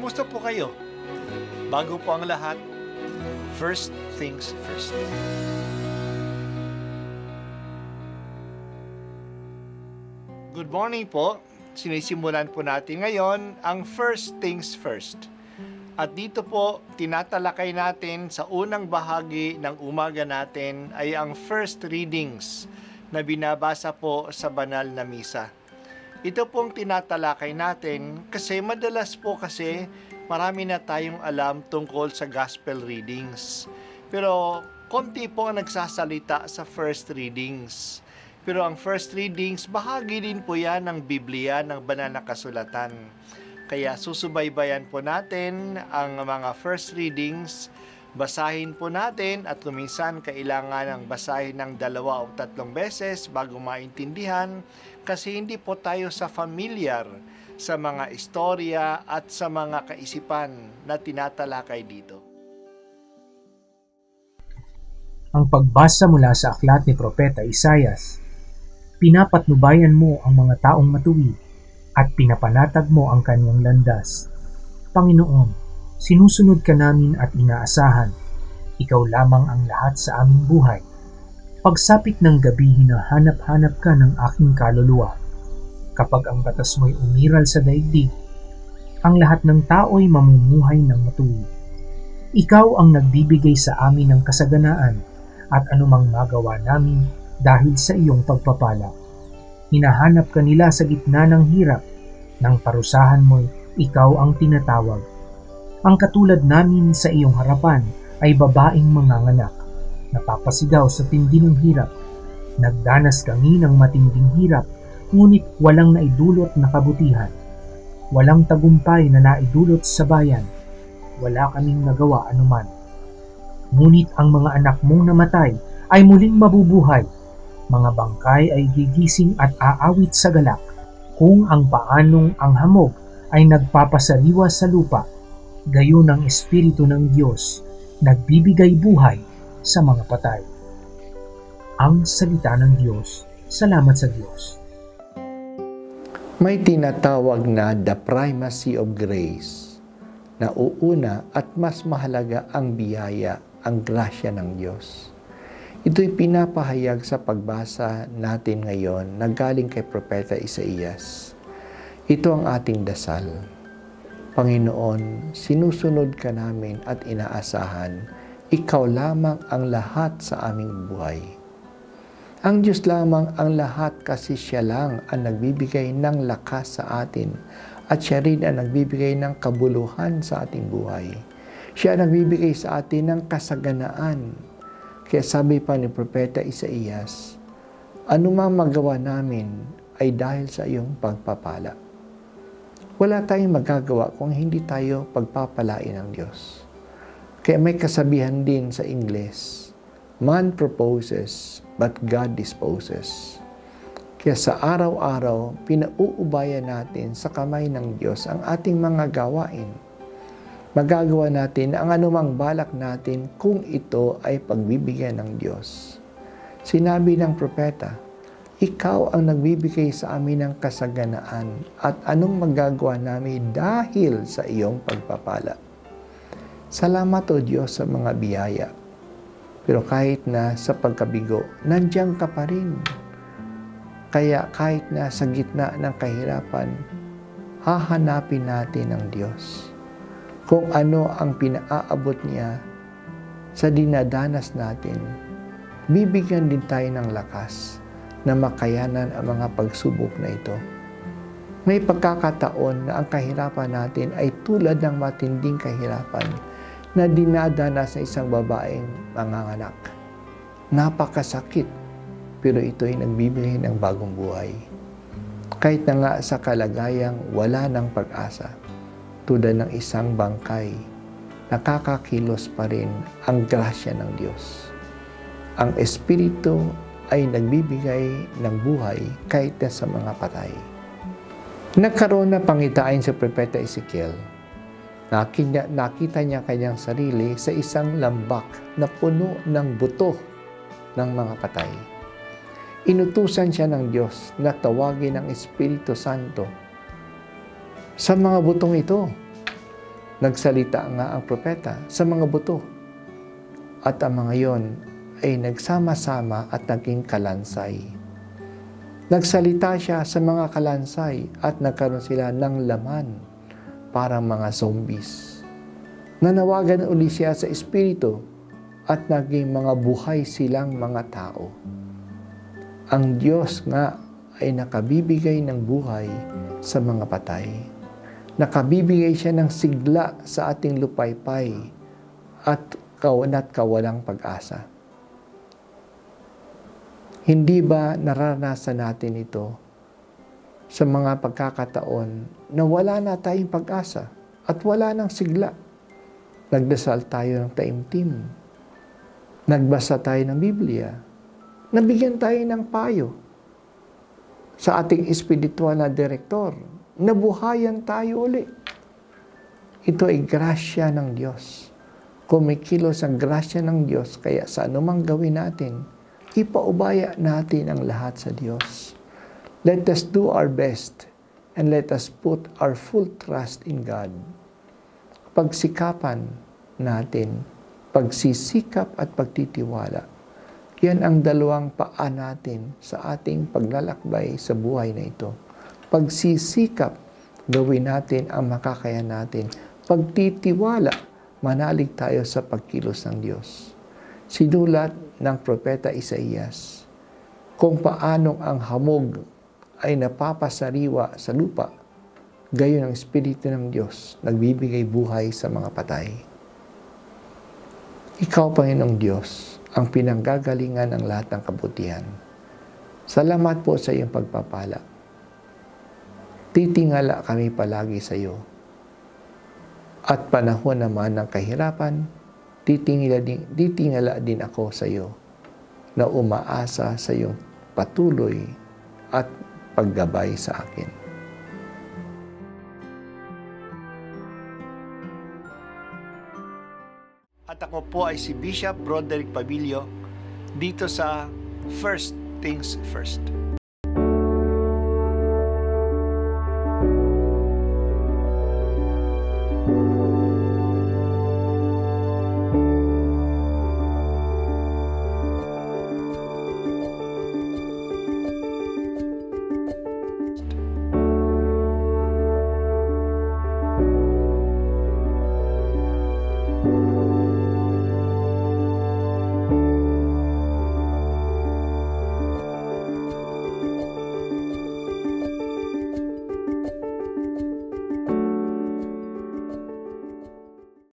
Kumusta po kayo? Bago po ang lahat, first things first. Good morning po. Sinisimulan po natin ngayon ang first things first. At dito po, tinatalakay natin sa unang bahagi ng umaga natin ay ang first readings na binabasa po sa banal na misa. Ito pong tinatalakay natin kasi madalas po marami na tayong alam tungkol sa gospel readings. Pero konti po ang nagsasalita sa first readings. Pero ang first readings, bahagi din po yan ng Biblia, ng banal na kasulatan. Kaya susubaybayan po natin ang mga first readings, basahin po natin at kuminsan kailangan ng basahin ng 2 o 3 beses bago maintindihan kasi hindi po tayo familiar sa mga istorya at sa mga kaisipan na tinatalakay dito. Ang pagbasa mula sa aklat ni Propeta Isaias. Pinapatnubayan mo ang mga taong matuwid at pinapanatag mo ang kanyang landas. Panginoon, sinusunod ka namin at inaasahan. Ikaw lamang ang lahat sa aming buhay. Pagsapit ng gabi, hinahanap-hanap ka ng aking kaluluwa. Kapag ang batas mo'y umiral sa daigdig, ang lahat ng tao'y mamumuhay ng matuwid. Ikaw ang nagbibigay sa amin ng kasaganaan at anumang magawa namin dahil sa iyong pagpapala. Hinahanap ka nila sa gitna ng hirap, ng parusahan mo'y ikaw ang tinatawag. Ang katulad namin sa iyong harapan ay babaeng manganganak, napapasigaw sa tindi ng hirap. Nagdanas kami ng matinding hirap, ngunit walang naidulot na kabutihan. Walang tagumpay na naidulot sa bayan. Wala kaming nagawa anuman. Ngunit ang mga anak mong namatay ay muling mabubuhay. Mga bangkay ay gigising at aawit sa galak, kung ang paanong ang hamog ay nagpapasariwa sa lupa, gayon ang Espiritu ng Diyos, nagbibigay buhay sa mga patay. Ang salita ng Diyos. Salamat sa Diyos. May tinatawag na the primacy of grace, na uuna at mas mahalaga ang biyaya, ang grasya ng Diyos. Ito'y pinapahayag sa pagbasa natin ngayon na galing kay Propeta Isaias. Ito ang ating dasal. Panginoon, sinusunod ka namin at inaasahan, ikaw lamang ang lahat sa aming buhay. Ang Diyos lamang ang lahat kasi siya lang ang nagbibigay ng lakas sa atin at siya rin ang nagbibigay ng kabuluhan sa ating buhay. Siya ang nagbibigay sa atin ng kasaganaan. Kaya sabi pa ni Propeta Isaias, anumang magawa namin ay dahil sa iyong pagpapala. Wala tayong magagawa kung hindi tayo pagpapalain ng Diyos. Kaya may kasabihan din sa Ingles, man proposes, but God disposes. Kaya sa araw-araw, pinauubayan natin sa kamay ng Diyos ang ating mga gawain. Magagawa natin ang anumang balak natin kung ito ay pagbibigyan ng Diyos. Sinabi ng propeta, ikaw ang nagbibigay sa amin ng kasaganaan at anong magagawa namin dahil sa iyong pagpapala. Salamat o Diyos sa mga biyaya. Pero kahit na sa pagkabigo, nandiyan ka pa rin. Kaya kahit na sa gitna ng kahirapan, hahanapin natin ang Diyos. Kung ano ang pinaaabot niya sa dinadanas natin, bibigyan din tayo ng lakas na makayanan ang mga pagsubok na ito. May pagkakataon na ang kahirapan natin ay tulad ng matinding kahirapan na dinadanas sa isang babaeng manganganak. Napakasakit, pero ito ay nagbibigay ng bagong buhay. Kahit na nga sa kalagayang wala ng pag-asa, tulad ng isang bangkay, nakakakilos pa rin ang grasya ng Diyos. Ang Espiritu ay nagbibigay ng buhay kahit na sa mga patay. Nagkaroon na pangitain sa Propeta Ezekiel. Nakita niya kanyang sarili sa isang lambak na puno ng buto ng mga patay. Inutusan siya ng Diyos na tawagin ang Espiritu Santo sa mga butong ito. Nagsalita nga ang propeta sa mga buto. At ang mga yon ay nagsama-sama at naging kalansay. Nagsalita siya sa mga kalansay at nagkaroon sila ng laman parang mga zombies. Nanawagan uli siya sa Espiritu at naging mga buhay silang mga tao. Ang Diyos nga ay nakabibigay ng buhay sa mga patay. Nakabibigay siya ng sigla sa ating lupaypay at kawalang pag-asa. Hindi ba naranasan natin ito sa mga pagkakataon na wala na tayong pag-asa at wala nang sigla? Nagdasal tayo ng taimtim. Nagbasa tayo ng Biblia. Nabigyan tayo ng payo sa ating espiritual na direktor. Nabuhayan tayo uli. Ito ay grasya ng Diyos. Kumikilos ang grasya ng Diyos, kaya sa anumang gawin natin, ipaubaya natin ang lahat sa Diyos. Let us do our best and let us put our full trust in God. Pagsikapan natin, pagsisikap at pagtitiwala, yan ang dalawang paa natin sa ating paglalakbay sa buhay na ito. Pagsisikap, gawin natin ang makakaya natin. Pagtitiwala, manalig tayo sa pagkilos ng Diyos. Sinulat ng Propeta Isaías kung paanong ang hamog ay napapasariwa sa lupa, gayon ang Espiritu ng Diyos nagbibigay buhay sa mga patay. Ikaw, Panginoong Diyos, ang pinanggagalingan ng lahat ng kabutihan. Salamat po sa iyong pagpapala. Titingala kami palagi sa iyo. At panahon naman ng kahirapan, titingala din ako sa iyo na umaasa sa iyong patuloy at paggabay sa akin. At ako po ay si Bishop Broderick Pabilio dito sa First Things First.